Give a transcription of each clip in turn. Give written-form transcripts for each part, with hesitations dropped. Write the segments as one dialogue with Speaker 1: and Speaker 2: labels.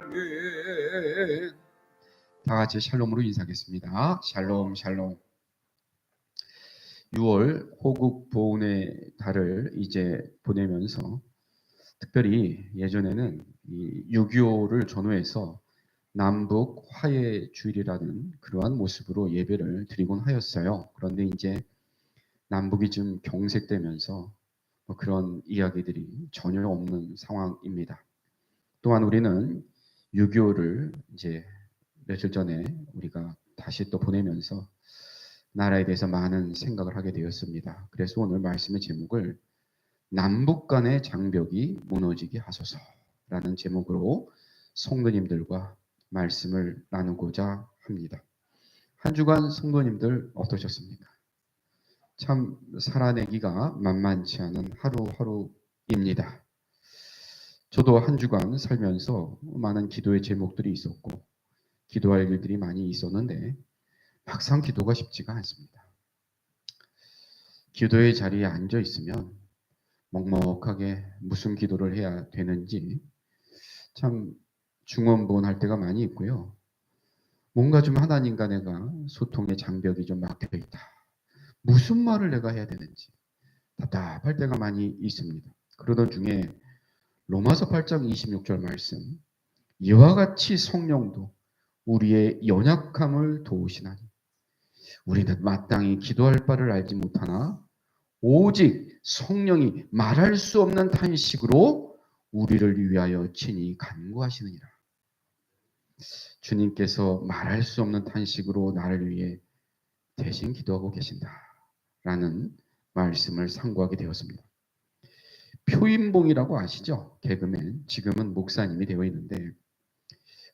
Speaker 1: 아멘. 다 같이 샬롬으로 인사하겠습니다. 샬롬 샬롬. 6월 호국 보훈의 달을 이제 보내면서 특별히 예전에는 이 6.25를 전후해서 남북 화해 주일이라는 그러한 모습으로 예배를 드리곤 하였어요. 그런데 이제 남북이 좀 경색되면서 그런 이야기들이 전혀 없는 상황입니다. 또한 우리는 6.25를 이제 며칠 전에 우리가 다시 또 보내면서 나라에 대해서 많은 생각을 하게 되었습니다. 그래서 오늘 말씀의 제목을 남북 간의 장벽이 무너지게 하소서라는 제목으로 성도님들과 말씀을 나누고자 합니다. 한 주간 성도님들 어떠셨습니까? 참 살아내기가 만만치 않은 하루하루입니다. 저도 한 주간 살면서 많은 기도의 제목들이 있었고 기도할 일들이 많이 있었는데 막상 기도가 쉽지가 않습니다. 기도의 자리에 앉아 있으면 먹먹하게 무슨 기도를 해야 되는지 참 중언부언할 때가 많이 있고요. 뭔가 좀 하나님과 내가 소통의 장벽이 좀 막혀 있다. 무슨 말을 내가 해야 되는지 답답할 때가 많이 있습니다. 그러던 중에 로마서 8장 26절 말씀, 이와 같이 성령도 우리의 연약함을 도우시나니 우리는 마땅히 기도할 바를 알지 못하나 오직 성령이 말할 수 없는 탄식으로 우리를 위하여 친히 간구하시느니라. 주님께서 말할 수 없는 탄식으로 나를 위해 대신 기도하고 계신다라는 말씀을 상고하게 되었습니다. 표인봉이라고 아시죠? 개그맨, 지금은 목사님이 되어 있는데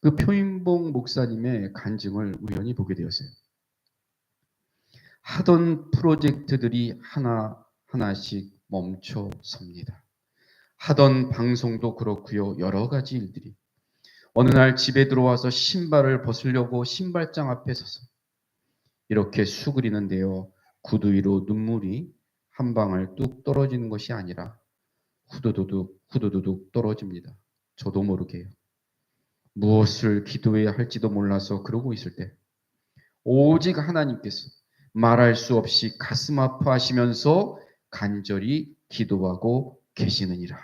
Speaker 1: 그 표인봉 목사님의 간증을 우연히 보게 되었어요. 하던 프로젝트들이 하나하나씩 멈춰 섭니다. 하던 방송도 그렇고요. 여러 가지 일들이. 어느 날 집에 들어와서 신발을 벗으려고 신발장 앞에 서서 이렇게 수그리는데요. 구두 위로 눈물이 한 방울 뚝 떨어지는 것이 아니라 후두두둑 떨어집니다. 저도 모르게요. 무엇을 기도해야 할지도 몰라서 그러고 있을 때 오직 하나님께서 말할 수 없이 가슴 아파하시면서 간절히 기도하고 계시느니라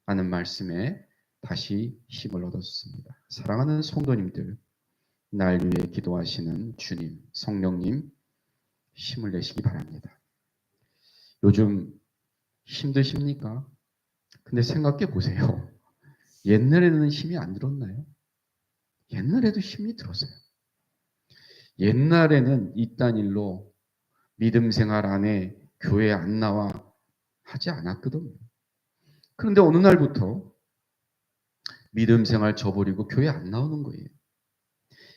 Speaker 1: 하는 말씀에 다시 힘을 얻었습니다. 사랑하는 성도님들, 날 위해 기도하시는 주님, 성령님 힘을 내시기 바랍니다. 요즘 힘드십니까? 근데 생각해 보세요. 옛날에는 힘이 안 들었나요? 옛날에도 힘이 들었어요. 옛날에는 이딴 일로 믿음 생활 안에 교회 안 나와 하지 않았거든요. 그런데 어느 날부터 믿음 생활 저버리고 교회 안 나오는 거예요.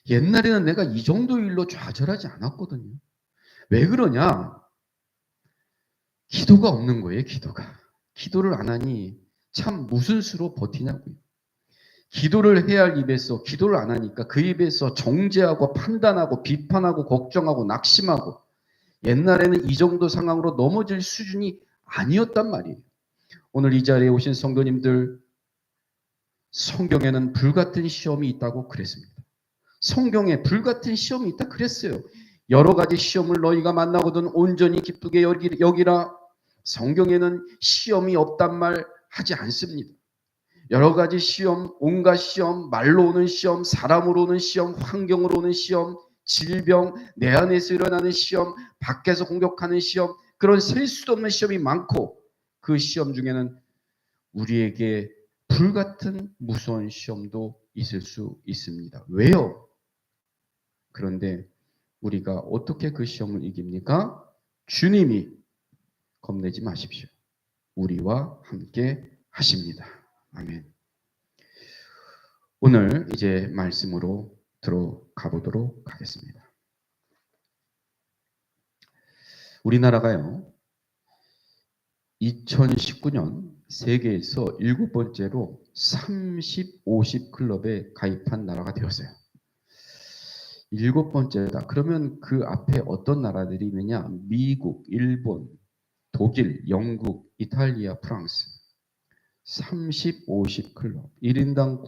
Speaker 1: 옛날에는 내가 이 정도 일로 좌절하지 않았거든요. 왜 그러냐? 기도가 없는 거예요, 기도가. 기도를 안 하니 참 무슨 수로 버티냐고요. 기도를 해야 할 입에서 기도를 안 하니까 그 입에서 정죄하고 판단하고 비판하고 걱정하고 낙심하고 옛날에는 이 정도 상황으로 넘어질 수준이 아니었단 말이에요. 오늘 이 자리에 오신 성도님들, 성경에는 불같은 시험이 있다고 그랬습니다. 성경에 불같은 시험이 있다 그랬어요. 여러 가지 시험을 너희가 만나거든 온전히 기쁘게 여기라. 성경에는 시험이 없단 말 하지 않습니다. 여러 가지 시험, 온갖 시험, 말로 오는 시험, 사람으로 오는 시험, 환경으로 오는 시험, 질병, 내 안에서 일어나는 시험, 밖에서 공격하는 시험, 그런 셀 수도 없는 시험이 많고 그 시험 중에는 우리에게 불같은 무서운 시험도 있을 수 있습니다. 왜요? 그런데 우리가 어떻게 그 시험을 이깁니까? 주님이 겁내지 마십시오. 우리와 함께 하십니다. 아멘. 오늘 이제 말씀으로 들어가 보도록 하겠습니다. 우리나라가요, 2019년 세계에서 7번째로 30, 50 클럽에 가입한 나라가 되었어요. 7번째다. 그러면 그 앞에 어떤 나라들이 있느냐? 미국, 일본, 독일, 영국, 이탈리아, 프랑스. 30, 50 클럽. 1인당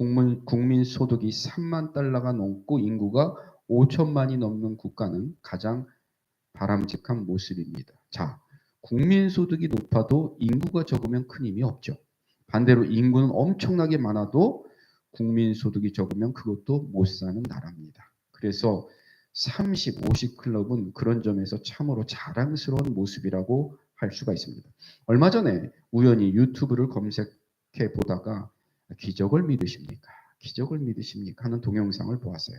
Speaker 1: 국민 소득이 3만 달러가 넘고 인구가 5천만이 넘는 국가는 가장 바람직한 모습입니다. 자, 국민 소득이 높아도 인구가 적으면 큰 힘이 없죠. 반대로 인구는 엄청나게 많아도 국민 소득이 적으면 그것도 못 사는 나라입니다. 그래서 30, 50 클럽은 그런 점에서 참으로 자랑스러운 모습이라고 할 수가 있습니다. 얼마 전에 우연히 유튜브를 검색해 보다가 기적을 믿으십니까? 기적을 믿으십니까? 하는 동영상을 보았어요.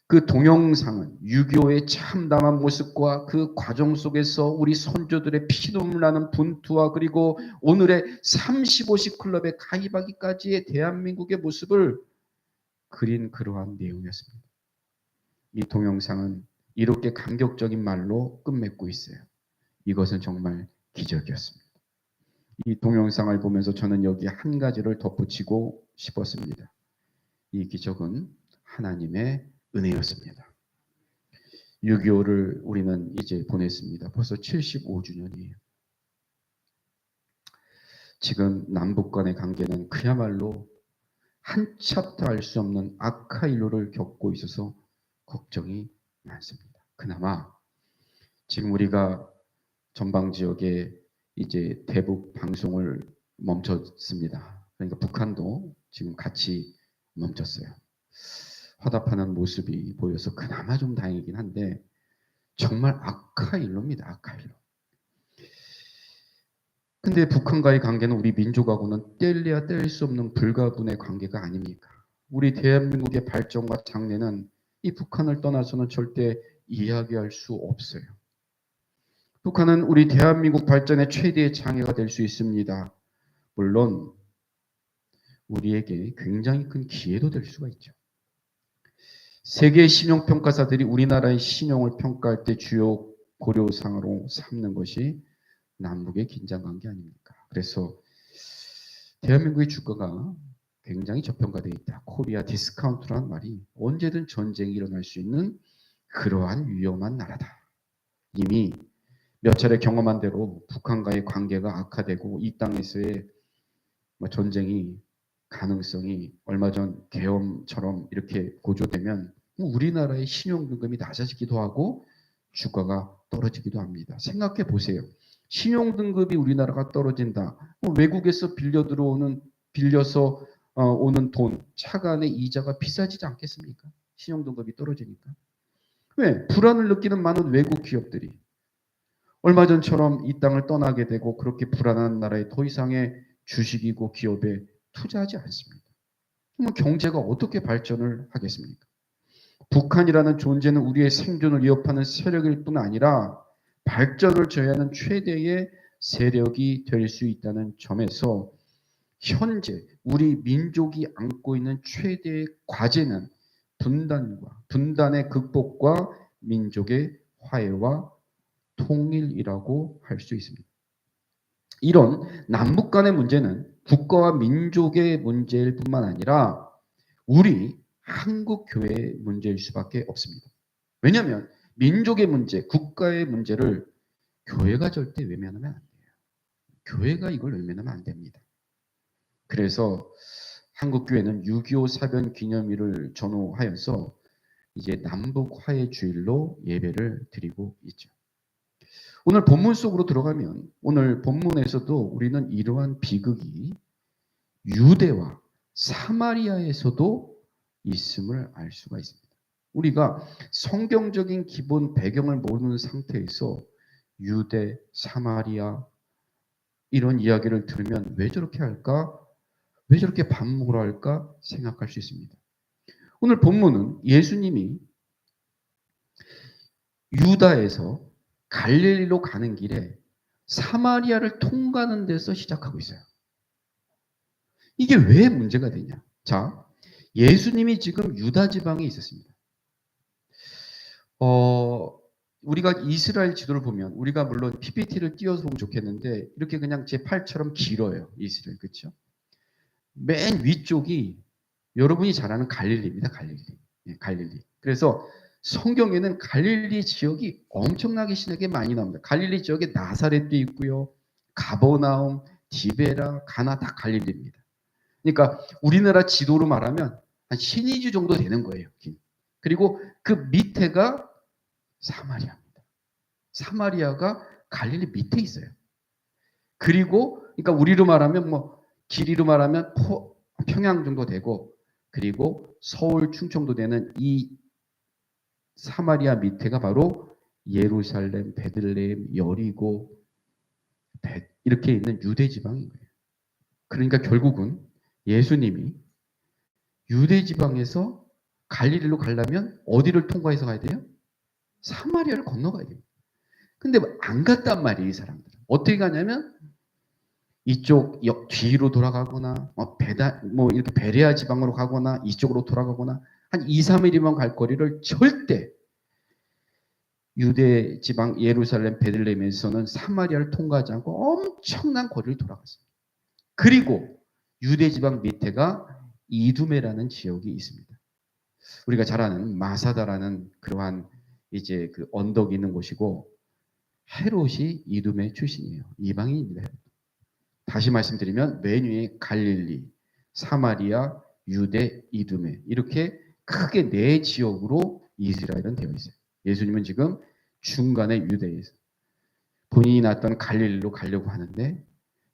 Speaker 1: 그 동영상은 6.25의 참담한 모습과 그 과정 속에서 우리 선조들의 피눈물 나는 분투와 그리고 오늘의 30, 50 클럽에 가입하기까지의 대한민국의 모습을 그린 그러한 내용이었습니다. 이 동영상은 이렇게 감격적인 말로 끝맺고 있어요. 이것은 정말 기적이었습니다. 이 동영상을 보면서 저는 여기 한 가지를 덧붙이고 싶었습니다. 이 기적은 하나님의 은혜였습니다. 6.25를 우리는 이제 보냈습니다. 벌써 75주년이에요. 지금 남북 간의 관계는 그야말로 한참도 알 수 없는 아카일로를 겪고 있어서 걱정이 많습니다. 그나마 지금 우리가 전방 지역에 이제 대북 방송을 멈췄습니다. 그러니까 북한도 지금 같이 멈췄어요. 화답하는 모습이 보여서 그나마 좀 다행이긴 한데 정말 아카일로입니다. 아카일로. 근데 북한과의 관계는 우리 민족하고는 뗄래야 뗄 수 없는 불가분의 관계가 아닙니까? 우리 대한민국의 발전과 장래는 이 북한을 떠나서는 절대 이야기할 수 없어요. 북한은 우리 대한민국 발전의 최대의 장애가 될 수 있습니다. 물론 우리에게 굉장히 큰 기회도 될 수가 있죠. 세계 신용평가사들이 우리나라의 신용을 평가할 때 주요 고려사항으로 삼는 것이 남북의 긴장관계 아닙니까? 그래서 대한민국의 주가가 굉장히 저평가되어 있다. 코리아 디스카운트라는 말이 언제든 전쟁이 일어날 수 있는 그러한 위험한 나라다. 이미 몇 차례 경험한 대로 북한과의 관계가 악화되고 이 땅에서의 전쟁이 가능성이 얼마 전 계엄처럼 이렇게 고조되면 우리나라의 신용등급이 낮아지기도 하고 주가가 떨어지기도 합니다. 생각해 보세요. 신용등급이 우리나라가 떨어진다. 외국에서 빌려서 오는 돈, 차관의 이자가 비싸지지 않겠습니까? 신용등급이 떨어지니까. 왜? 불안을 느끼는 많은 외국 기업들이 얼마 전처럼 이 땅을 떠나게 되고 그렇게 불안한 나라에 더 이상의 주식이고 기업에 투자하지 않습니다. 그러면 경제가 어떻게 발전을 하겠습니까? 북한이라는 존재는 우리의 생존을 위협하는 세력일 뿐 아니라 발전을 저해하는 최대의 세력이 될 수 있다는 점에서 현재 우리 민족이 안고 있는 최대의 과제는 분단의 극복과 민족의 화해와 통일이라고 할 수 있습니다. 이런 남북 간의 문제는 국가와 민족의 문제일 뿐만 아니라 우리 한국 교회의 문제일 수밖에 없습니다. 왜냐하면 민족의 문제, 국가의 문제를 교회가 절대 외면하면 안 돼요. 교회가 이걸 외면하면 안 됩니다. 그래서 한국교회는 6.25 사변 기념일을 전후하여서 이제 남북 화해 주일로 예배를 드리고 있죠. 오늘 본문 속으로 들어가면 오늘 본문에서도 우리는 이러한 비극이 유대와 사마리아에서도 있음을 알 수가 있습니다. 우리가 성경적인 기본 배경을 모르는 상태에서 유대, 사마리아 이런 이야기를 들으면 왜 저렇게 할까? 왜 저렇게 반목을 할까? 생각할 수 있습니다. 오늘 본문은 예수님이 유다에서 갈릴리로 가는 길에 사마리아를 통과하는 데서 시작하고 있어요. 이게 왜 문제가 되냐? 자, 예수님이 지금 유다 지방에 있었습니다. 우리가 이스라엘 지도를 보면 우리가 물론 PPT를 띄워서 보면 좋겠는데 이렇게 그냥 제 팔처럼 길어요. 이스라엘 그렇죠? 맨 위쪽이 여러분이 잘 아는 갈릴리입니다. 갈릴리. 네, 갈릴리. 그래서 성경에는 갈릴리 지역이 엄청나게 신에게 많이 나옵니다. 갈릴리 지역에 나사렛도 있고요. 가버나움, 디베라, 가나 다 갈릴리입니다. 그러니까 우리나라 지도로 말하면 한 신의주 정도 되는 거예요. 그리고 그 밑에가 사마리아입니다. 사마리아가 갈릴리 밑에 있어요. 그리고 그러니까 우리로 말하면 뭐 길이로 말하면 평양 정도 되고, 그리고 서울 충청도 되는 이 사마리아 밑에가 바로 예루살렘, 베들레헴, 여리고 이렇게 있는 유대 지방인 거예요. 그러니까 결국은 예수님이 유대 지방에서 갈릴리로 가려면 어디를 통과해서 가야 돼요? 사마리아를 건너가야 돼요. 근데 안 갔단 말이에요, 이 사람들은. 어떻게 가냐면 이쪽 뒤로 돌아가거나 이렇게 베레아 지방으로 가거나 이쪽으로 돌아가거나 한 2, 3일이면 갈 거리를 절대 유대 지방 예루살렘 베들레헴에서는 사마리아를 통과하지 않고 엄청난 거리를 돌아갔습니다. 그리고 유대 지방 밑에가 이두메라는 지역이 있습니다. 우리가 잘 아는 마사다라는 그러한 이제 그 언덕이 있는 곳이고, 헤롯이 이두메 출신이에요. 이방인입니다. 다시 말씀드리면 맨 위에 갈릴리, 사마리아, 유대, 이두메, 이렇게 크게 4지역으로 이스라엘은 되어 있어요. 예수님은 지금 중간에 유대에서 본인이 났던 갈릴리로 가려고 하는데,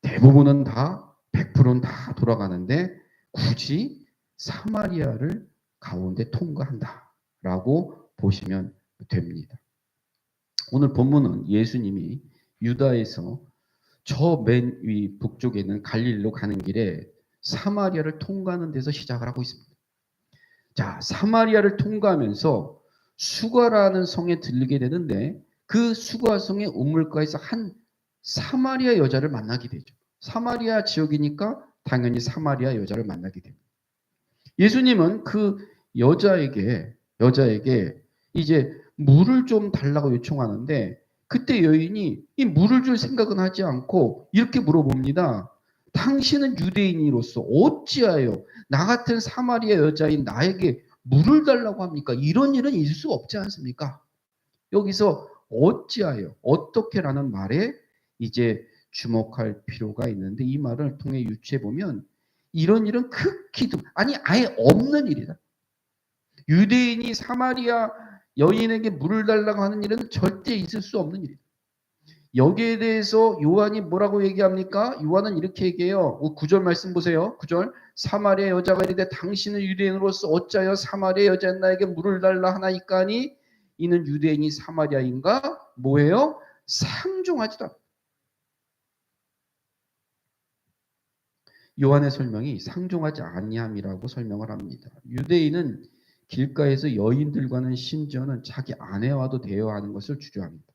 Speaker 1: 대부분은 다 100%는 다 돌아가는데 굳이 사마리아를 가운데 통과한다라고 보시면 됩니다. 오늘 본문은 예수님이 유다에서 저 맨 위 북쪽에 있는 갈릴리로 가는 길에 사마리아를 통과하는 데서 시작을 하고 있습니다. 자, 사마리아를 통과하면서 수가라는 성에 들리게 되는데, 그 수가성의 우물가에서 한 사마리아 여자를 만나게 되죠. 사마리아 지역이니까 당연히 사마리아 여자를 만나게 됩니다. 예수님은 그 여자에게 이제 물을 좀 달라고 요청하는데, 그때 여인이 이 물을 줄 생각은 하지 않고 이렇게 물어봅니다. 당신은 유대인으로서 어찌하여 나 같은 사마리아 여자인 나에게 물을 달라고 합니까? 이런 일은 있을 수 없지 않습니까? 여기서 어찌하여, 어떻게라는 말에 이제 주목할 필요가 있는데, 이 말을 통해 유추해 보면 이런 일은 극히 아니 아예 없는 일이다. 유대인이 사마리아 여인에게 물을 달라고 하는 일은 절대 있을 수 없는 일이다. 여기에 대해서 요한이 뭐라고 얘기합니까? 요한은 이렇게 얘기해요. 9절 말씀 보세요. 9절. 사마리아 여자가 이르되 당신은 유대인으로서 어찌하여 사마리아 여자인 나에게 물을 달라 하나이까니 이는 유대인이 사마리아인가? 뭐예요? 상종하지도 않다. 요한의 설명이 상종하지 아니함이라고 설명을 합니다. 유대인은 길가에서 여인들과는 심지어는 자기 아내와도 대화하는 것을 주저합니다.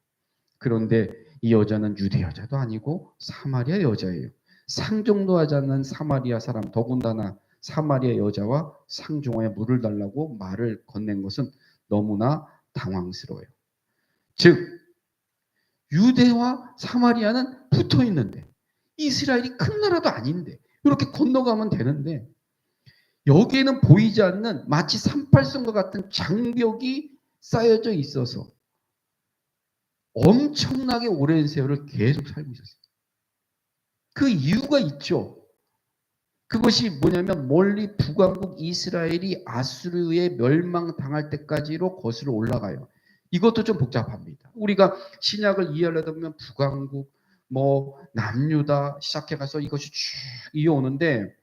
Speaker 1: 그런데 이 여자는 유대 여자도 아니고 사마리아 여자예요. 상종도 하지 않는 사마리아 사람, 더군다나 사마리아 여자와 상종하여 물을 달라고 말을 건넨 것은 너무나 당황스러워요. 즉 유대와 사마리아는 붙어 있는데, 이스라엘이 큰 나라도 아닌데 이렇게 건너가면 되는데, 여기에는 보이지 않는 마치 38선과 같은 장벽이 쌓여져 있어서 엄청나게 오랜 세월을 계속 살고 있었어요. 그 이유가 있죠. 그것이 뭐냐면 멀리 북왕국 이스라엘이 아수르에 멸망당할 때까지로 거슬러 올라가요. 이것도 좀 복잡합니다. 우리가 신약을 이해하려면 북왕국, 남유다 시작해가서 이것이 쭉 이어오는데,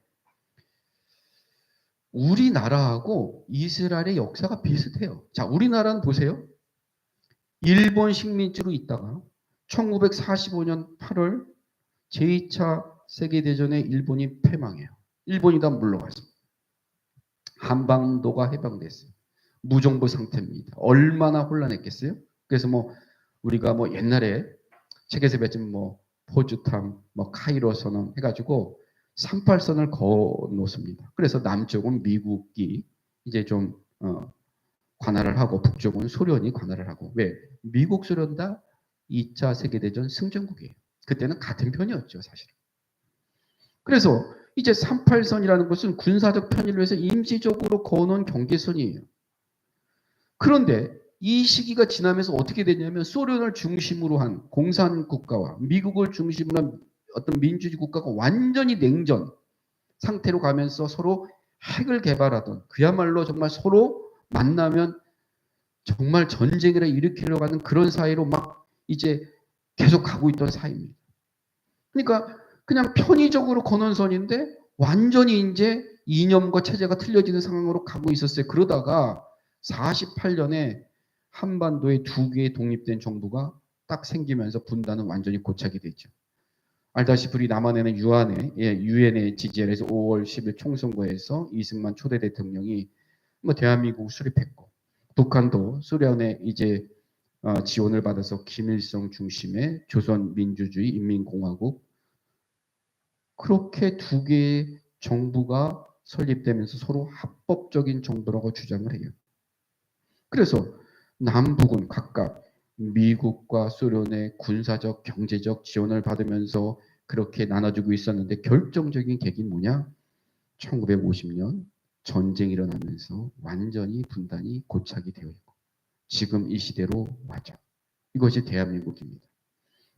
Speaker 1: 우리나라하고 이스라엘의 역사가 비슷해요. 자, 우리나라는 보세요. 일본 식민지로 있다가 1945년 8월 제2차 세계대전에 일본이 패망해요. 일본이 다 물러갔습니다. 한반도가 해방됐어요. 무정부 상태입니다. 얼마나 혼란했겠어요? 그래서 우리가 옛날에 책에서 뵀지만 포주탐, 카이로 선언 해가지고 38선을 그어놓습니다. 그래서 남쪽은 미국이 이제 좀 관할을 하고, 북쪽은 소련이 관할을 하고. 왜? 미국, 소련 다 2차 세계대전 승전국이에요. 그때는 같은 편이었죠, 사실은. 그래서 이제 38선이라는 것은 군사적 편의를 위해서 임시적으로 그어놓은 경계선이에요. 그런데 이 시기가 지나면서 어떻게 되냐면, 소련을 중심으로 한 공산국가와 미국을 중심으로 한 어떤 민주주의 국가가 완전히 냉전 상태로 가면서 서로 핵을 개발하던, 그야말로 정말 서로 만나면 정말 전쟁을 일으키려고 하는 그런 사이로 막 이제 계속 가고 있던 사이입니다. 그러니까 그냥 편의적으로 건원선인데 완전히 이제 이념과 체제가 틀려지는 상황으로 가고 있었어요. 그러다가 48년에 한반도에 두 개의 독립된 정부가 딱 생기면서 분단은 완전히 고착이 됐죠. 알다시피 우리 남한에는 유엔의 지지에서 5월 10일 총선거에서 이승만 초대 대통령이 뭐 대한민국 수립했고, 북한도 소련의 이제 지원을 받아서 김일성 중심의 조선민주주의 인민공화국, 그렇게 두 개의 정부가 설립되면서 서로 합법적인 정부라고 주장을 해요. 그래서 남북은 각각 미국과 소련의 군사적, 경제적 지원을 받으면서 그렇게 나눠주고 있었는데, 결정적인 계기는 뭐냐? 1950년 전쟁이 일어나면서 완전히 분단이 고착이 되어 있고 지금 이 시대로 왔죠. 이것이 대한민국입니다.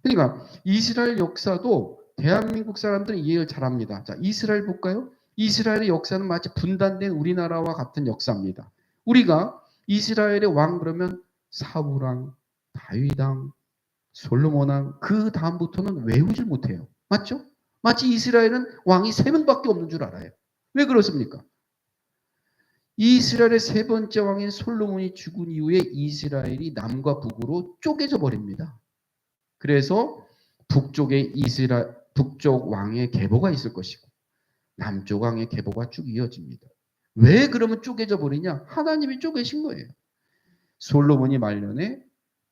Speaker 1: 그러니까 이스라엘 역사도 대한민국 사람들은 이해를 잘합니다. 자, 이스라엘 볼까요? 이스라엘의 역사는 마치 분단된 우리나라와 같은 역사입니다. 우리가 이스라엘의 왕 그러면 사울왕, 다윗왕, 솔로몬왕, 그 다음부터는 외우질 못해요. 맞죠? 마치 이스라엘은 왕이 3명밖에 없는 줄 알아요. 왜 그렇습니까? 이스라엘의 세 번째 왕인 솔로몬이 죽은 이후에 이스라엘이 남과 북으로 쪼개져 버립니다. 그래서 북쪽 왕의 계보가 있을 것이고 남쪽 왕의 계보가 쭉 이어집니다. 왜 그러면 쪼개져 버리냐? 하나님이 쪼개신 거예요. 솔로몬이 말년에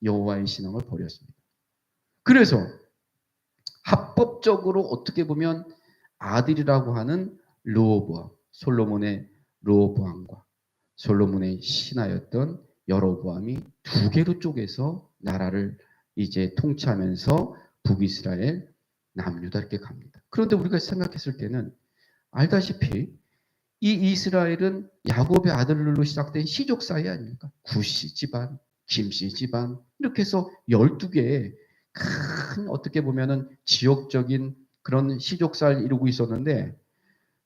Speaker 1: 여호와의 신앙을 버렸습니다. 그래서 합법적으로 어떻게 보면 아들이라고 하는 르호보암, 솔로몬의 르호보암과 솔로몬의 신하였던 여로보암이 두 개로 쪼개서 나라를 이제 통치하면서 북이스라엘, 남유다 이렇게 갑니다. 그런데 우리가 생각했을 때는 알다시피 이 이스라엘은 야곱의 아들로 시작된 시족 사회 아닙니까? 구시 집안, 김씨 집안 이렇게 해서 12개의 큰 어떻게 보면은 지역적인 그런 시족사를 이루고 있었는데,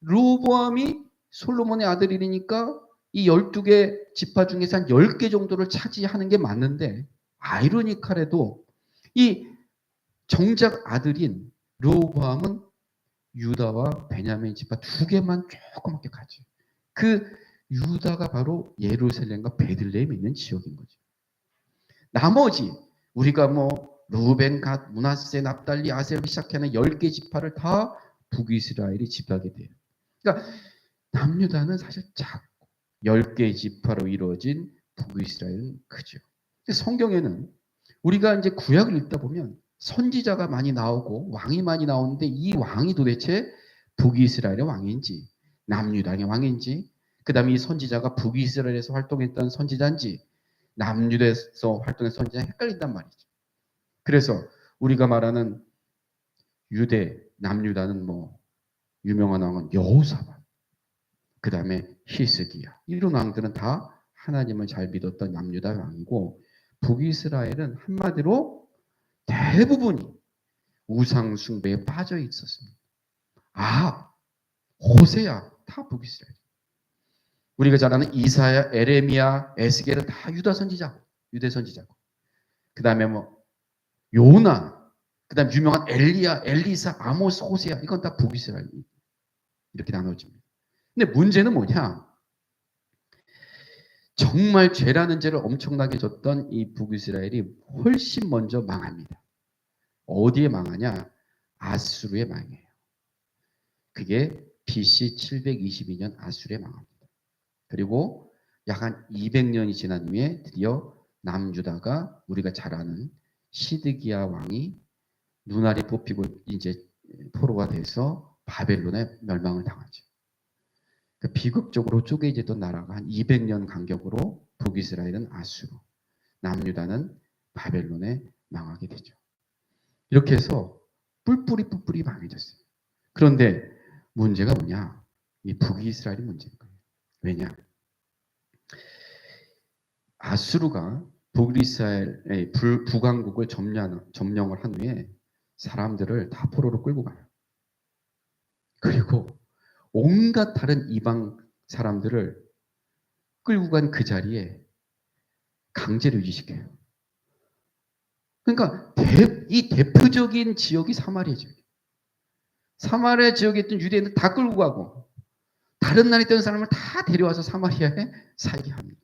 Speaker 1: 르호보암이 솔로몬의 아들이니까 이 12개 지파 중에서 한 10개 정도를 차지하는 게 맞는데, 아이러니컬해도 이 정작 아들인 르호보암은 유다와 베냐민 지파 2개만 조그맣게 가지. 그 유다가 바로 예루살렘과 베들레헴에 있는 지역인 거죠. 나머지 우리가 뭐 루벤, 갓, 므낫세, 납달리, 아셀 시작하는 10개 지파를 다 북이스라엘이 지배하게 돼요. 그러니까 남유다는 사실 작고 10개 지파로 이루어진 북이스라엘은 크죠. 성경에는 우리가 이제 구약을 읽다 보면 선지자가 많이 나오고 왕이 많이 나오는데, 이 왕이 도대체 북이스라엘의 왕인지 남유다의 왕인지, 그 다음에 이 선지자가 북이스라엘에서 활동했던 선지자인지 남유다에서 활동했던 선지자 헷갈린단 말이죠. 그래서 우리가 말하는 유대, 남유다는 뭐 유명한 왕은 여호사밧, 그 다음에 히스기야, 이런 왕들은 다 하나님을 잘 믿었던 남유다 왕이고, 북이스라엘은 한마디로 대부분이 우상 숭배에 빠져 있었습니다. 호세야 다 북이스라엘. 우리가 잘 아는 이사야, 에레미야, 에스겔은 다 유다 선지자고, 유대 선지자고. 그 다음에 뭐 요나, 그 다음에 유명한 엘리야, 엘리사, 아모스, 호세야, 이건 다 북이스라엘. 이렇게 나눠집니다. 근데 문제는 뭐냐? 정말 죄라는 죄를 엄청나게 졌던 이 북이스라엘이 훨씬 먼저 망합니다. 어디에 망하냐? 아수르에 망해요. 그게 BC 722년 아수르에 망합니다. 그리고 약 한 200년이 지난 후에 드디어 남유다가 우리가 잘 아는 시드기야 왕이 눈알이 뽑히고 이제 포로가 돼서 바벨론에 멸망을 당하죠. 비극적으로 쪼개지던 나라가 한 200년 간격으로 북이스라엘은 아수르, 남유다는 바벨론에 망하게 되죠. 이렇게 해서 뿔뿔이 망해졌어요. 그런데 문제가 뭐냐? 이 북이스라엘이 문제인 거예요. 왜냐? 아수르가 북이스라엘의 북왕국을 점령을 한 후에 사람들을 다 포로로 끌고 가요. 그리고 온갖 다른 이방 사람들을 끌고 간 그 자리에 강제로 유지시켜요. 그러니까 이 대표적인 지역이 사마리아 지역. 사마리아 지역에 있던 유대인들 다 끌고 가고 다른 나라에 있던 사람을 다 데려와서 사마리아에 살게 합니다.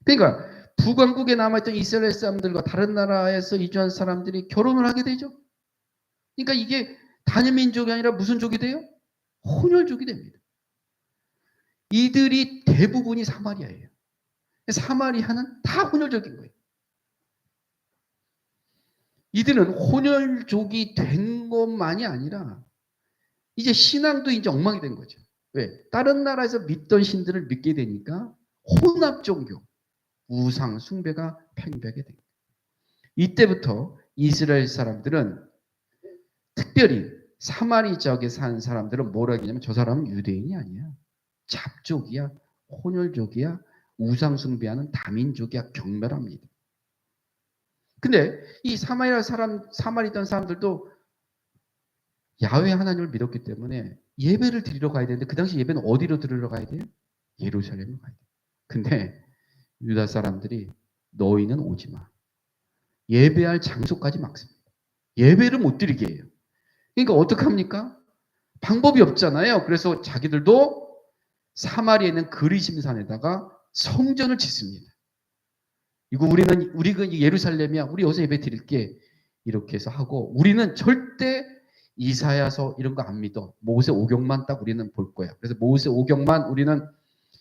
Speaker 1: 그러니까 북왕국에 남아있던 이스라엘 사람들과 다른 나라에서 이주한 사람들이 결혼을 하게 되죠. 그러니까 이게 단일 민족이 아니라 무슨 족이 돼요? 혼혈족이 됩니다. 이들이 대부분이 사마리아예요. 사마리아는 다 혼혈족인 거예요. 이들은 혼혈족이 된 것만이 아니라 이제 신앙도 이제 엉망이 된 거죠. 왜? 다른 나라에서 믿던 신들을 믿게 되니까 혼합 종교, 우상 숭배가 팽배하게 됩니다. 이때부터 이스라엘 사람들은 특별히 사마리 지역에 사는 사람들은 뭐라 하냐면 저 사람은 유대인이 아니야. 잡족이야. 혼혈족이야. 우상 숭배하는 다민족이야. 경멸합니다. 근데 이 사마리 있던 사람들도 야훼 하나님을 믿었기 때문에 예배를 드리러 가야 되는데 그 당시 예배는 어디로 드리러 가야 돼요? 예루살렘으로 가야 돼요. 근데 유다 사람들이 너희는 오지 마. 예배할 장소까지 막습니다. 예배를 못 드리게 해요. 그러니까 어떡합니까? 방법이 없잖아요. 그래서 자기들도 사마리아에 있는 그리심산에다가 성전을 짓습니다. 이거 우리가 예루살렘이야. 우리 여기서 예배 드릴게. 이렇게 해서 하고 우리는 절대 이사야서 이런 거 안 믿어. 모세 오경만 딱 우리는 볼 거야. 그래서 모세 오경만 우리는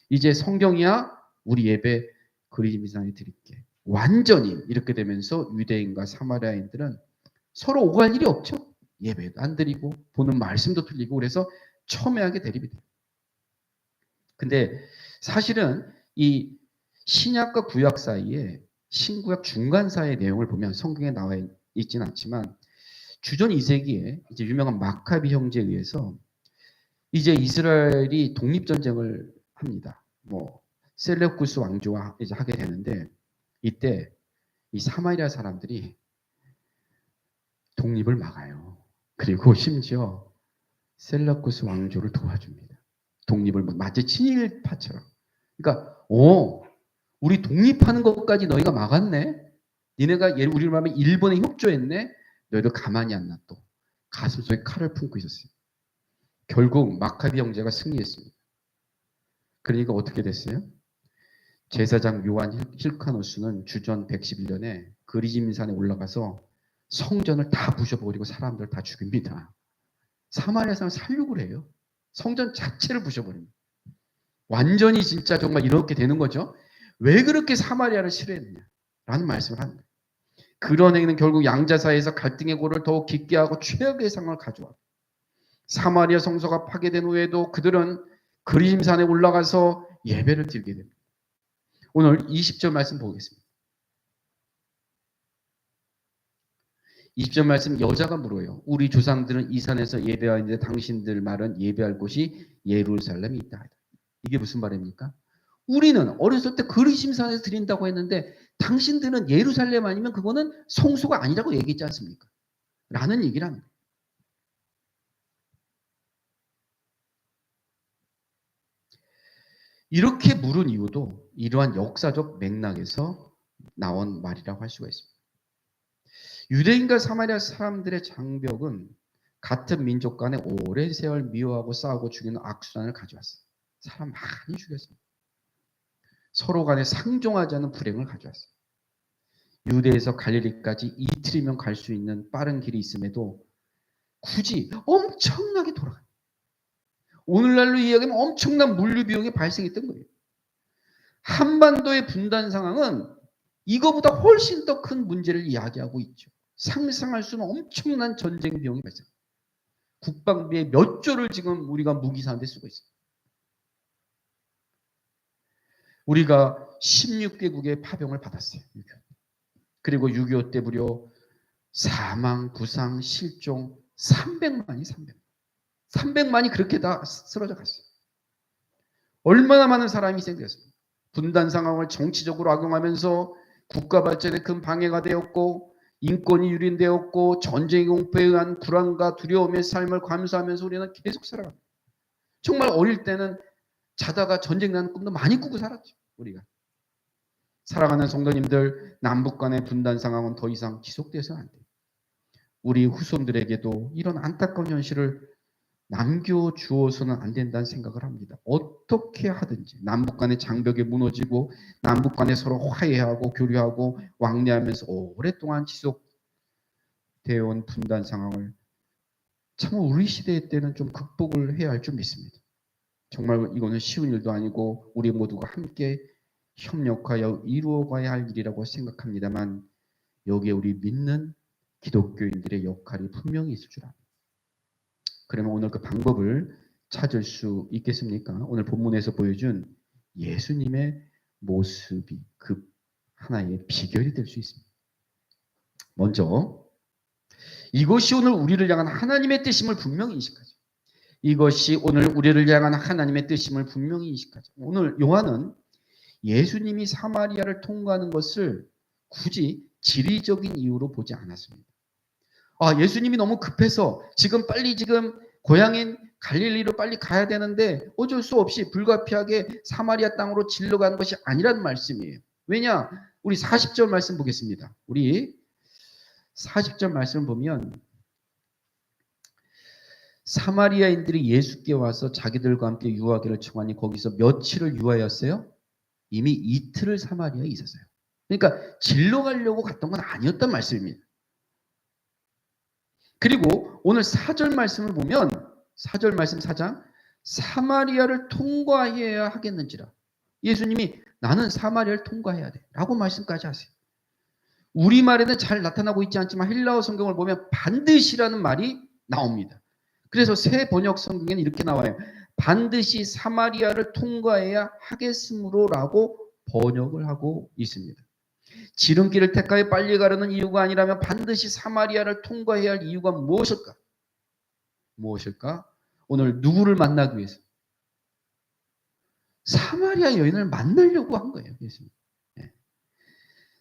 Speaker 1: 이제 성경이야. 우리 예배 그리심산에 드릴게. 완전히 이렇게 되면서 유대인과 사마리아인들은 서로 오갈 일이 없죠. 예배도 안 드리고 보는 말씀도 틀리고 그래서 첨예하게 대립이 돼요. 근데 사실은 이 신약과 구약 사이에 신구약 중간 사이의 내용을 보면 성경에 나와 있지는 않지만 주전 2세기에 이제 유명한 마카비 형제에 의해서 이제 이스라엘이 독립전쟁을 합니다. 뭐 셀레우쿠스 왕조와 이제 하게 되는데 이때 이 사마리아 사람들이 독립을 막아요. 그리고 심지어 셀레우쿠스 왕조를 도와줍니다. 독립을 마치 친일파처럼. 그러니까 우리 독립하는 것까지 너희가 막았네. 니네가 우리를 말하면 일본에 협조했네. 너희도 가만히 안 놔둬. 가슴속에 칼을 품고 있었어요. 결국 마카비 형제가 승리했습니다. 그러니까 어떻게 됐어요? 제사장 요한 힐카노스는 주전 111년에 그리심산에 올라가서 성전을 다 부셔버리고 사람들 다 죽입니다. 사마리아 사람 살육을 해요. 성전 자체를 부셔버립니다. 완전히 진짜 정말 이렇게 되는 거죠. 왜 그렇게 사마리아를 싫어했느냐 라는 말씀을 합니다. 그런 행위는 결국 양자 사이에서 갈등의 골을 더욱 깊게 하고 최악의 상황을 가져와. 사마리아 성소가 파괴된 후에도 그들은 그리심산에 올라가서 예배를 드리게 됩니다. 오늘 20절 말씀 보겠습니다. 20절 말씀 여자가 물어요. 우리 조상들은 이 산에서 예배하였는데 당신들 말은 예배할 곳이 예루살렘이 있다. 이게 무슨 말입니까? 우리는 어렸을 때 그리심산에서 드린다고 했는데 당신들은 예루살렘 아니면 그거는 성소가 아니라고 얘기했지 않습니까? 라는 얘기를 합니다. 이렇게 물은 이유도 이러한 역사적 맥락에서 나온 말이라고 할 수가 있습니다. 유대인과 사마리아 사람들의 장벽은 같은 민족 간에 오랜 세월 미워하고 싸우고 죽이는 악순환을 가져왔어요. 사람 많이 죽였습니다. 서로 간에 상종하지 않는 불행을 가져왔어요. 유대에서 갈릴리까지 이틀이면 갈 수 있는 빠른 길이 있음에도 굳이 엄청나게 돌아가요. 오늘날로 이야기하면 엄청난 물류 비용이 발생했던 거예요. 한반도의 분단 상황은 이거보다 훨씬 더 큰 문제를 이야기하고 있죠. 상상할 수는 엄청난 전쟁 비용이 발생. 국방비의 몇 조를 지금 우리가 무기 사는데 쓰고 있어요. 우리가 16개국의 파병을 받았어요. 그리고 6.25 때 무려 사망, 부상, 실종 300만이 그렇게 다 쓰러져 갔어요. 얼마나 많은 사람이 희생되었습니까? 분단 상황을 정치적으로 악용하면서 국가 발전에 큰 방해가 되었고 인권이 유린되었고 전쟁 공포에 의한 불안과 두려움의 삶을 감수하면서 우리는 계속 살아갑니다. 정말 어릴 때는 자다가 전쟁 나는 꿈도 많이 꾸고 살았죠. 우리가. 사랑하는 성도님들, 남북 간의 분단 상황은 더 이상 지속돼서는 안 돼요. 우리 후손들에게도 이런 안타까운 현실을 남겨주어서는 안 된다는 생각을 합니다. 어떻게 하든지 남북 간의 장벽이 무너지고 남북 간에 서로 화해하고 교류하고 왕래하면서 오랫동안 지속되어 온 분단 상황을 참 우리 시대 때는 좀 극복을 해야 할 줄 믿습니다. 정말 이거는 쉬운 일도 아니고 우리 모두가 함께 협력하여 이루어가야 할 일이라고 생각합니다만 여기에 우리 믿는 기독교인들의 역할이 분명히 있을 줄 압니다. 그러면 오늘 그 방법을 찾을 수 있겠습니까? 오늘 본문에서 보여준 예수님의 모습이 그 하나의 비결이 될 수 있습니다. 먼저 이것이 오늘 우리를 향한 하나님의 뜻임을 분명히 인식하죠. 이것이 오늘 우리를 향한 하나님의 뜻임을 분명히 인식하죠. 오늘 요한은 예수님이 사마리아를 통과하는 것을 굳이 지리적인 이유로 보지 않았습니다. 예수님이 너무 급해서 지금 고향인 갈릴리로 빨리 가야 되는데 어쩔 수 없이 불가피하게 사마리아 땅으로 질러가는 것이 아니라는 말씀이에요. 왜냐? 우리 40절 말씀 보겠습니다. 우리 40절 말씀 보면 사마리아인들이 예수께 와서 자기들과 함께 유하기를 청하니 거기서 며칠을 유하였어요? 이미 이틀을 사마리아에 있었어요. 그러니까 질러 가려고 갔던 건 아니었단 말씀입니다. 그리고 오늘 4절 말씀을 보면 4절 말씀 4장 사마리아를 통과해야 하겠는지라. 예수님이 나는 사마리아를 통과해야 돼 라고 말씀까지 하세요. 우리말에는 잘 나타나고 있지 않지만 헬라어 성경을 보면 반드시라는 말이 나옵니다. 그래서 새 번역 성경에는 이렇게 나와요. 반드시 사마리아를 통과해야 하겠으므로 라고 번역을 하고 있습니다. 지름길을 택하여 빨리 가려는 이유가 아니라면 반드시 사마리아를 통과해야 할 이유가 무엇일까? 오늘 누구를 만나기 위해서? 사마리아 여인을 만나려고 한 거예요. 예수님.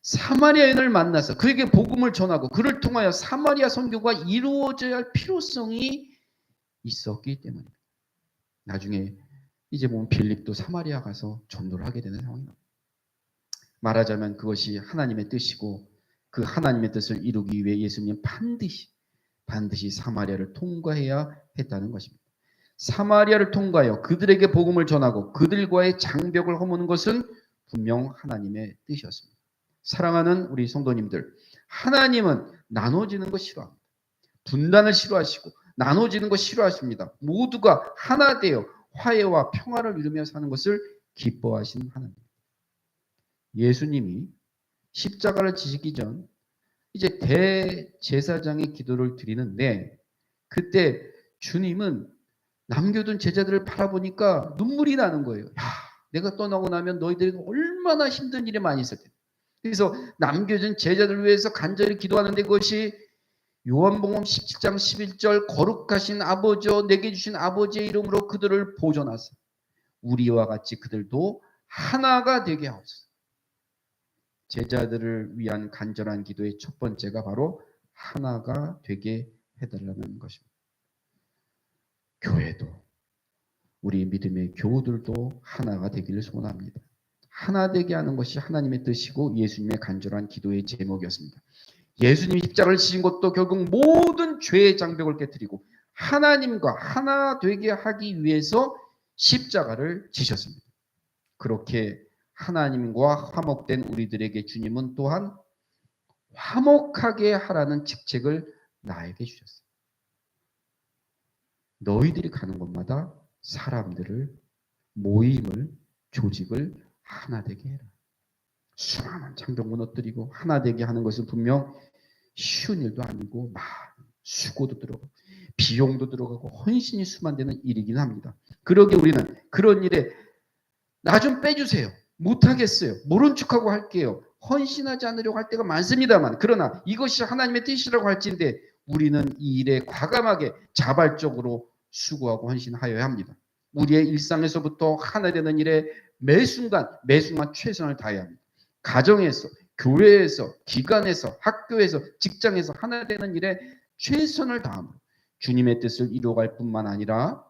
Speaker 1: 사마리아 여인을 만나서 그에게 복음을 전하고 그를 통하여 사마리아 선교가 이루어져야 할 필요성이 있었기 때문입니다. 나중에 이제 보면 빌립도 사마리아 가서 전도를 하게 되는 상황입니다. 말하자면 그것이 하나님의 뜻이고 그 하나님의 뜻을 이루기 위해 예수님은 반드시 사마리아를 통과해야 했다는 것입니다. 사마리아를 통과하여 그들에게 복음을 전하고 그들과의 장벽을 허무는 것은 분명 하나님의 뜻이었습니다. 사랑하는 우리 성도님들, 하나님은 나눠지는 거 싫어합니다. 분단을 싫어하시고 나눠지는 거 싫어하십니다. 모두가 하나 되어 화해와 평화를 이루며 사는 것을 기뻐하시는 하나님. 예수님이 십자가를 지시기 전 이제 대제사장의 기도를 드리는데 그때 주님은 남겨둔 제자들을 바라보니까 눈물이 나는 거예요. 내가 떠나고 나면 너희들이 얼마나 힘든 일이 많이 있을 텐데. 그래서 남겨진 제자들을 위해서 간절히 기도하는데 그것이 요한복음 17장 11절 거룩하신 아버지여 내게 주신 아버지의 이름으로 그들을 보존하사 우리와 같이 그들도 하나가 되게 하옵소서. 제자들을 위한 간절한 기도의 첫 번째가 바로 하나가 되게 해달라는 것입니다. 교회도 우리 믿음의 교우들도 하나가 되기를 소원합니다. 하나 되게 하는 것이 하나님의 뜻이고 예수님의 간절한 기도의 제목이었습니다. 예수님이 십자가를 지신 것도 결국 모든 죄의 장벽을 깨뜨리고 하나님과 하나 되게 하기 위해서 십자가를 지셨습니다. 그렇게 하나님과 화목된 우리들에게 주님은 또한 화목하게 하라는 직책을 나에게 주셨어요. 너희들이 가는 곳마다 사람들을, 모임을, 조직을 하나 되게 해라. 수많은 장벽 무너뜨리고 하나 되게 하는 것은 분명 쉬운 일도 아니고 많은 수고도 들어가고 비용도 들어가고 헌신이 수반되는 일이긴 합니다. 그러기에 우리는 그런 일에 나 좀 빼주세요. 못하겠어요. 모른 척하고 할게요. 헌신하지 않으려고 할 때가 많습니다만 그러나 이것이 하나님의 뜻이라고 할지인데 우리는 이 일에 과감하게 자발적으로 수고하고 헌신하여야 합니다. 우리의 일상에서부터 하나 되는 일에 매 순간 최선을 다해야 합니다. 가정에서, 교회에서, 기관에서, 학교에서, 직장에서 하나 되는 일에 최선을 다함으로 주님의 뜻을 이루어갈 뿐만 아니라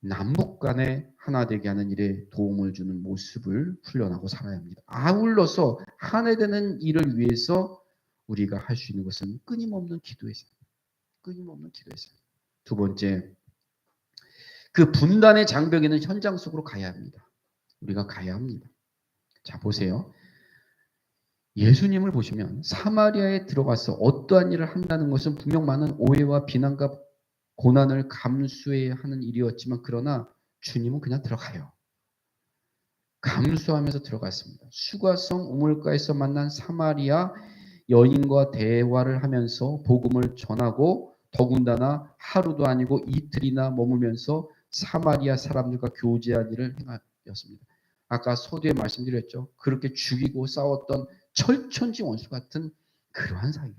Speaker 1: 남북 간에 하나 되게 하는 일에 도움을 주는 모습을 훈련하고 살아야 합니다. 아울러서 하나 되는 일을 위해서 우리가 할 수 있는 것은 끊임없는 기도에서, 끊임없는 기도에서. 두 번째, 그 분단의 장벽에는 현장 속으로 가야 합니다. 우리가 가야 합니다. 자, 보세요. 예수님을 보시면 사마리아에 들어가서 어떠한 일을 한다는 것은 분명 많은 오해와 비난과 고난을 감수해야 하는 일이었지만 그러나 주님은 그냥 들어가요. 감수하면서 들어갔습니다. 수가성 우물가에서 만난 사마리아 여인과 대화를 하면서 복음을 전하고 더군다나 하루도 아니고 이틀이나 머물면서 사마리아 사람들과 교제한 일을 행하였습니다. 아까 서두에 말씀드렸죠. 그렇게 죽이고 싸웠던 철천지 원수 같은 그러한 사이예요.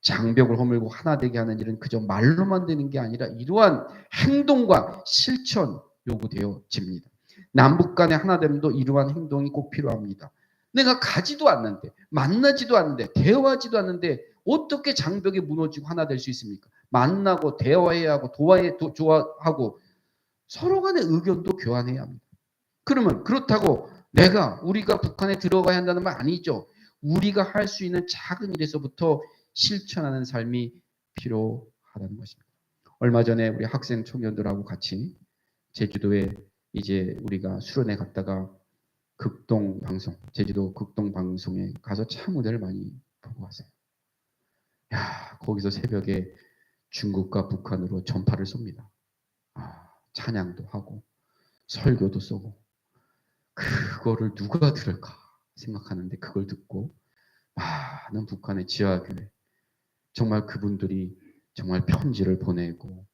Speaker 1: 장벽을 허물고 하나 되게 하는 일은 그저 말로만 되는 게 아니라 이러한 행동과 실천 요구되어집니다. 남북 간의 하나됨도 이러한 행동이 꼭 필요합니다. 내가 가지도 않는데, 만나지도 않는데, 대화하지도 않는데 어떻게 장벽이 무너지고 하나 될 수 있습니까? 만나고 대화해야 하고 조화하고 서로 간의 의견도 교환해야 합니다. 그러면 그렇다고 우리가 북한에 들어가야 한다는 말 아니죠. 우리가 할 수 있는 작은 일에서부터 실천하는 삶이 필요하다는 것입니다. 얼마 전에 우리 학생 청년들하고 같이 제주도에 이제 우리가 수련회 갔다가 극동 방송, 제주도 극동 방송에 가서 참 은혜를 많이 보고 왔어요. 야, 거기서 새벽에 중국과 북한으로 전파를 쏩니다. 찬양도 하고 설교도 쏘고 그거를 누가 들을까 생각하는데 그걸 듣고 많은 북한의 지하교회 정말 그분들이 정말 편지를 보내고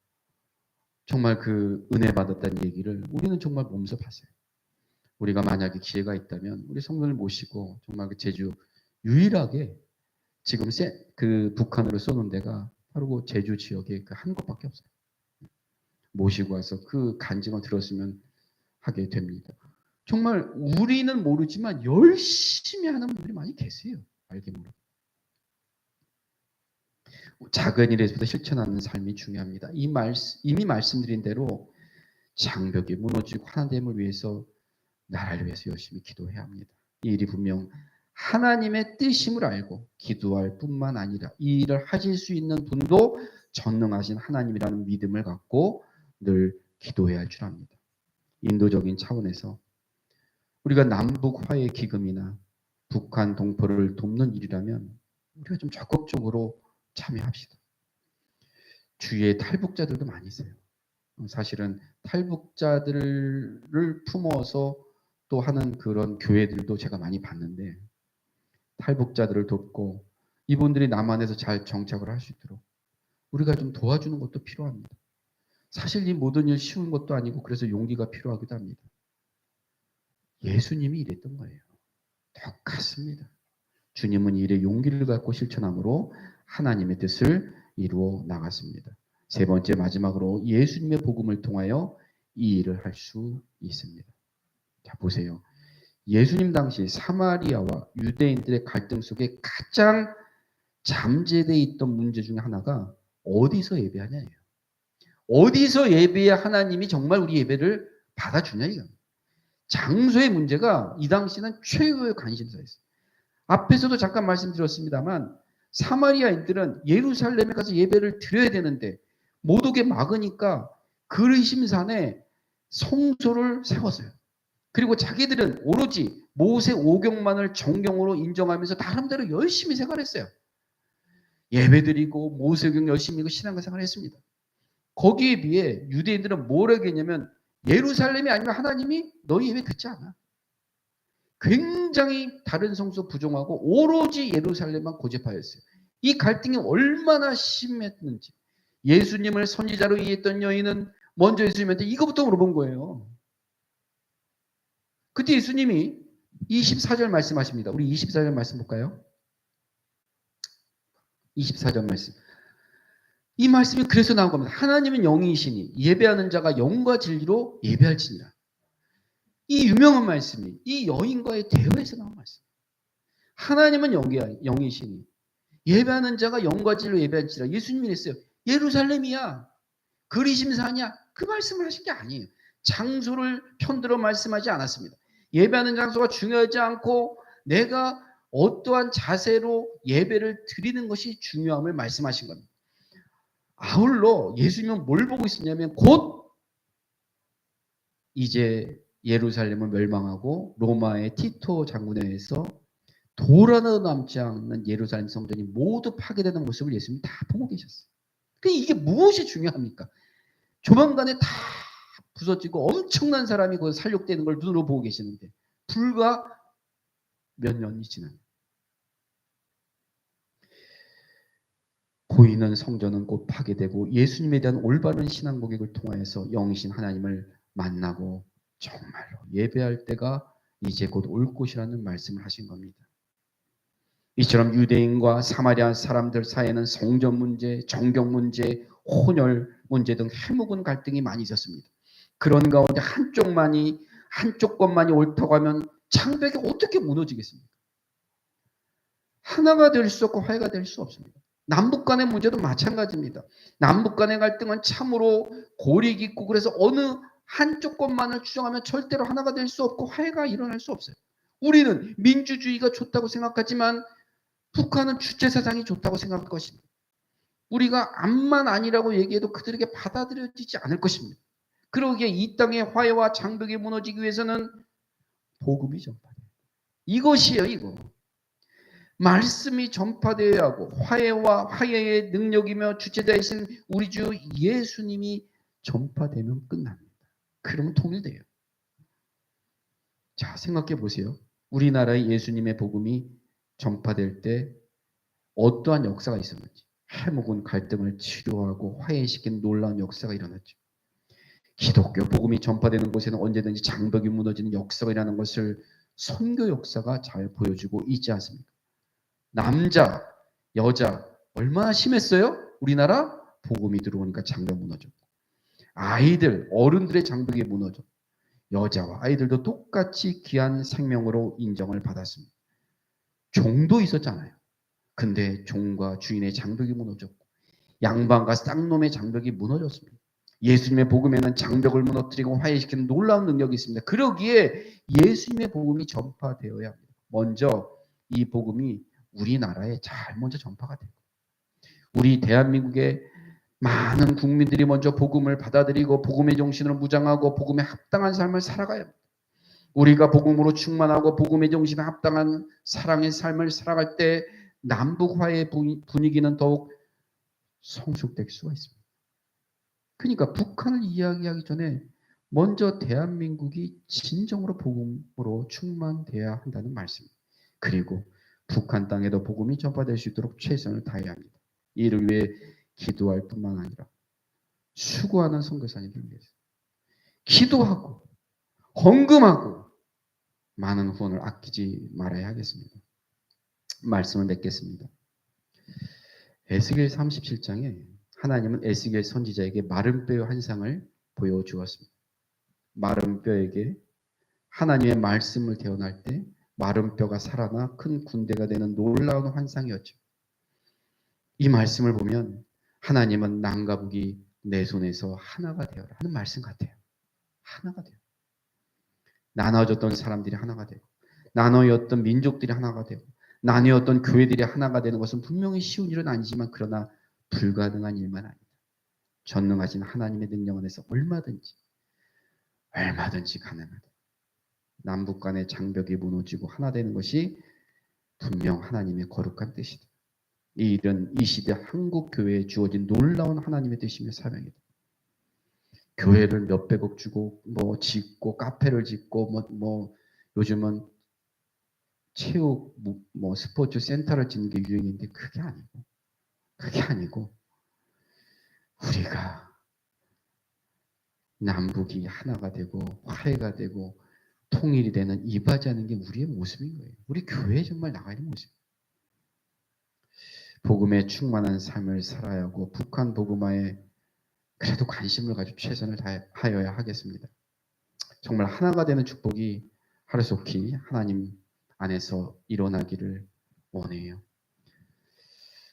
Speaker 1: 정말 그 은혜 받았다는 얘기를 우리는 정말 몸소 봤어요. 우리가 만약에 기회가 있다면 우리 성도를 모시고 정말 그 제주 유일하게 지금 그 북한으로 쏘는 데가 바로 그 제주 지역에 그 한 곳밖에 없어요. 모시고 와서 그 간증을 들었으면 하게 됩니다. 정말 우리는 모르지만 열심히 하는 분들이 많이 계세요. 알게 모르게. 작은 일에서부터 실천하는 삶이 중요합니다. 이미 말씀드린 대로 장벽이 무너지고 하나됨을 위해서 나라를 위해서 열심히 기도해야 합니다. 이 일이 분명 하나님의 뜻임을 알고 기도할 뿐만 아니라 이 일을 하실 수 있는 분도 전능하신 하나님이라는 믿음을 갖고 늘 기도해야 할 줄 압니다. 인도적인 차원에서 우리가 남북 화해 기금이나 북한 동포를 돕는 일이라면 우리가 좀 적극적으로 참여합시다. 주위에 탈북자들도 많이 있어요. 사실은 탈북자들을 품어서 또 하는 그런 교회들도 제가 많이 봤는데 탈북자들을 돕고 이분들이 남한에서 잘 정착을 할 수 있도록 우리가 좀 도와주는 것도 필요합니다. 사실 이 모든 일 쉬운 것도 아니고 그래서 용기가 필요하기도 합니다. 예수님이 이랬던 거예요. 똑같습니다. 주님은 이 일에 용기를 갖고 실천함으로 하나님의 뜻을 이루어 나갔습니다. 세 번째 마지막으로 예수님의 복음을 통하여 이 일을 할 수 있습니다. 자, 보세요. 예수님 당시 사마리아와 유대인들의 갈등 속에 가장 잠재되어 있던 문제 중에 하나가 어디서 예배하냐예요. 어디서 예배해야 하나님이 정말 우리 예배를 받아주냐 이겁니다. 장소의 문제가 이 당시는 최고의 관심사였어요. 앞에서도 잠깐 말씀드렸습니다만 사마리아인들은 예루살렘에 가서 예배를 드려야 되는데 못 오게 막으니까 그리심산에 성소를 세웠어요. 그리고 자기들은 오로지 모세 오경만을 정경으로 인정하면서 나름대로 열심히 생활했어요. 예배드리고 모세 오경 열심히 읽고 신앙생활을 했습니다. 거기에 비해 유대인들은 뭘 하겠냐면 예루살렘이 아니면 하나님이 너희 예배 듣지 않아. 굉장히 다른 성소 부정하고 오로지 예루살렘만 고집하였어요. 이 갈등이 얼마나 심했는지 예수님을 선지자로 이해했던 여인은 먼저 예수님한테 이거부터 물어본 거예요. 그때 예수님이 24절 말씀하십니다. 우리 24절 말씀 볼까요? 24절 말씀. 이 말씀이 그래서 나온 겁니다. 하나님은 영이시니 예배하는 자가 영과 진리로 예배할지니라. 이 유명한 말씀이 이 여인과의 대화에서 나온 말씀. 하나님은 영이시니 예배하는 자가 영과 진리로 예배할지라. 예수님이 했어요. 예루살렘이야. 그리심산이야. 그 말씀을 하신 게 아니에요. 장소를 편들어 말씀하지 않았습니다. 예배하는 장소가 중요하지 않고 내가 어떠한 자세로 예배를 드리는 것이 중요함을 말씀하신 겁니다. 아울러 예수님은 뭘 보고 있었냐면 곧 이제 예루살렘은 멸망하고 로마의 티토 장군에 의해서 돌 하나도 남지 않는 예루살렘 성전이 모두 파괴되는 모습을 예수님이 다 보고 계셨어요. 이게 무엇이 중요합니까? 조만간에 다 부서지고 엄청난 사람이 그 살육되는 걸 눈으로 보고 계시는데 불과 몇 년이 지난 보이는 성전은 곧 파괴되고 예수님에 대한 올바른 신앙 고백을 통하여서 영이신 하나님을 만나고 정말로 예배할 때가 이제 곧 올 것이라는 말씀을 하신 겁니다. 이처럼 유대인과 사마리아 사람들 사이에는 성전 문제, 정경 문제, 혼혈 문제 등 해묵은 갈등이 많이 있었습니다. 그런 가운데 한쪽 것만이 옳다고 하면 장벽이 어떻게 무너지겠습니까? 하나가 될 수 없고 화해가 될 수 없습니다. 남북 간의 문제도 마찬가지입니다. 남북 간의 갈등은 참으로 골이 깊고 그래서 어느 한쪽 것만을 주장하면 절대로 하나가 될 수 없고 화해가 일어날 수 없어요. 우리는 민주주의가 좋다고 생각하지만 북한은 주체사상이 좋다고 생각할 것입니다. 우리가 암만 아니라고 얘기해도 그들에게 받아들여지지 않을 것입니다. 그러기에 이 땅의 화해와 장벽이 무너지기 위해서는 복음이 전파돼요. 이것이에요, 이거. 말씀이 전파되어야 하고 화해와 화해의 능력이며 주체자이신 우리 주 예수님이 전파되면 끝납니다. 그러면 통일돼요. 자, 생각해 보세요. 우리나라의 예수님의 복음이 전파될 때 어떠한 역사가 있었는지, 해묵은 갈등을 치료하고 화해시키는 놀라운 역사가 일어났죠. 기독교 복음이 전파되는 곳에는 언제든지 장벽이 무너지는 역사가 일어나는 것을 선교 역사가 잘 보여주고 있지 않습니까? 남자, 여자 얼마나 심했어요? 우리나라 복음이 들어오니까 장벽 무너졌고 아이들, 어른들의 장벽이 무너졌고 여자와 아이들도 똑같이 귀한 생명으로 인정을 받았습니다. 종도 있었잖아요. 근데 종과 주인의 장벽이 무너졌고 양반과 쌍놈의 장벽이 무너졌습니다. 예수님의 복음에는 장벽을 무너뜨리고 화해시키는 놀라운 능력이 있습니다. 그러기에 예수님의 복음이 전파되어야 합니다. 먼저 이 복음이 우리나라에 잘 먼저 전파가 되고 우리 대한민국의 많은 국민들이 먼저 복음을 받아들이고 복음의 정신을 무장하고 복음에 합당한 삶을 살아가야 합니다. 우리가 복음으로 충만하고 복음의 정신에 합당한 사랑의 삶을 살아갈 때 남북 화해의 분위기는 더욱 성숙될 수가 있습니다. 그러니까 북한을 이야기하기 전에 먼저 대한민국이 진정으로 복음으로 충만돼야 한다는 말씀입니다. 그리고 북한 땅에도 복음이 전파될 수 있도록 최선을 다해야 합니다. 이를 위해 기도할 뿐만 아니라 수고하는 선교사님들 위해서 기도하고 헌금하고 많은 후원을 아끼지 말아야 하겠습니다. 말씀을 맺겠습니다. 에스겔 37장에 하나님은 에스겔 선지자에게 마른 뼈의 환상을 보여주었습니다. 마른 뼈에게 하나님의 말씀을 대언할 때 마른 뼈가 살아나 큰 군대가 되는 놀라운 환상이었죠. 이 말씀을 보면 하나님은 남과 북이 내 손에서 하나가 되어라 하는 말씀 같아요. 하나가 돼요. 나눠졌던 사람들이 하나가 되고 나눠였던 민족들이 하나가 되고 나뉘었던 교회들이 하나가 되는 것은 분명히 쉬운 일은 아니지만 그러나 불가능한 일만 아니다. 전능하신 하나님의 능력 안에서 얼마든지 가능하다. 남북 간의 장벽이 무너지고 하나 되는 것이 분명 하나님의 거룩한 뜻이다. 이 일은 이 시대 한국 교회에 주어진 놀라운 하나님의 뜻이며 사명이다. 교회를 몇백억 주고 짓고 카페를 짓고 요즘은 체육 스포츠 센터를 짓는 게 유행인데 그게 아니고 우리가 남북이 하나가 되고 화해가 되고 통일이 되는 이바지하는 게 우리의 모습인 거예요. 우리 교회에 정말 나가야 하는 모습. 복음에 충만한 삶을 살아야 하고 북한 복음화에 그래도 관심을 가지고 최선을 다하여야 하겠습니다. 정말 하나가 되는 축복이 하루속히 하나님 안에서 일어나기를 원해요.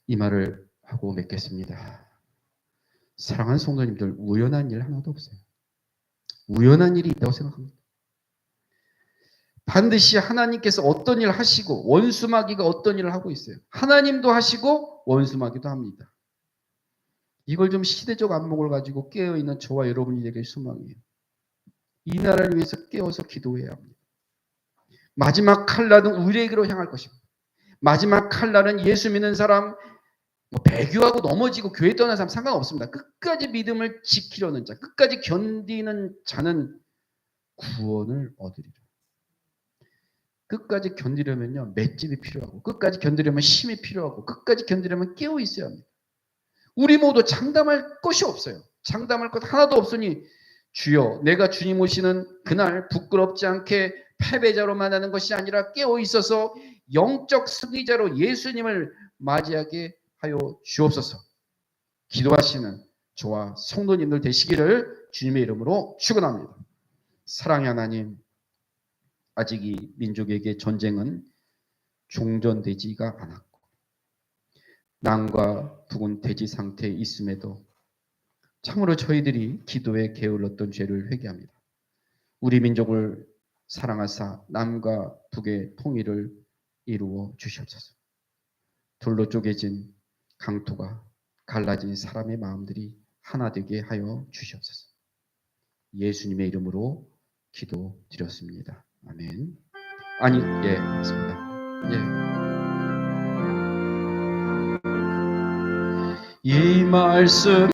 Speaker 1: 이 말을 하고 맺겠습니다. 사랑하는 성도님들, 우연한 일 하나도 없어요. 우연한 일이 있다고 생각합니다. 반드시 하나님께서 어떤 일을 하시고 원수마귀가 어떤 일을 하고 있어요. 하나님도 하시고 원수마귀도 합니다. 이걸 좀 시대적 안목을 가지고 깨어있는 저와 여러분이 되길 소망해요. 이 나라를 위해서 깨어서 기도해야 합니다. 마지막 칼날은 우리에게로 향할 것입니다. 마지막 칼날은 예수 믿는 사람, 배교하고 넘어지고 교회 떠난 사람 상관없습니다. 끝까지 믿음을 지키려는 자, 끝까지 견디는 자는 구원을 얻으리라. 끝까지 견디려면요, 맷집이 필요하고, 끝까지 견디려면 힘이 필요하고, 끝까지 견디려면 깨어 있어야 합니다. 우리 모두 장담할 것이 없어요. 장담할 것 하나도 없으니 주여, 내가 주님 오시는 그날 부끄럽지 않게 패배자로 만나는 것이 아니라 깨어 있어서 영적 승리자로 예수님을 맞이하게 하여 주옵소서. 기도하시는 저와 성도님들 되시기를 주님의 이름으로 축원합니다. 사랑의 하나님, 아직 이 민족에게 전쟁은 종전되지가 않았고 남과 북은 대지 상태에 있음에도 참으로 저희들이 기도에 게을렀던 죄를 회개합니다. 우리 민족을 사랑하사 남과 북의 통일을 이루어 주시옵소서. 둘로 쪼개진 강토가 갈라진 사람의 마음들이 하나 되게 하여 주시옵소서. 예수님의 이름으로 기도드렸습니다. 아멘. 아니, 예, 맞습니다. 예. 이 말씀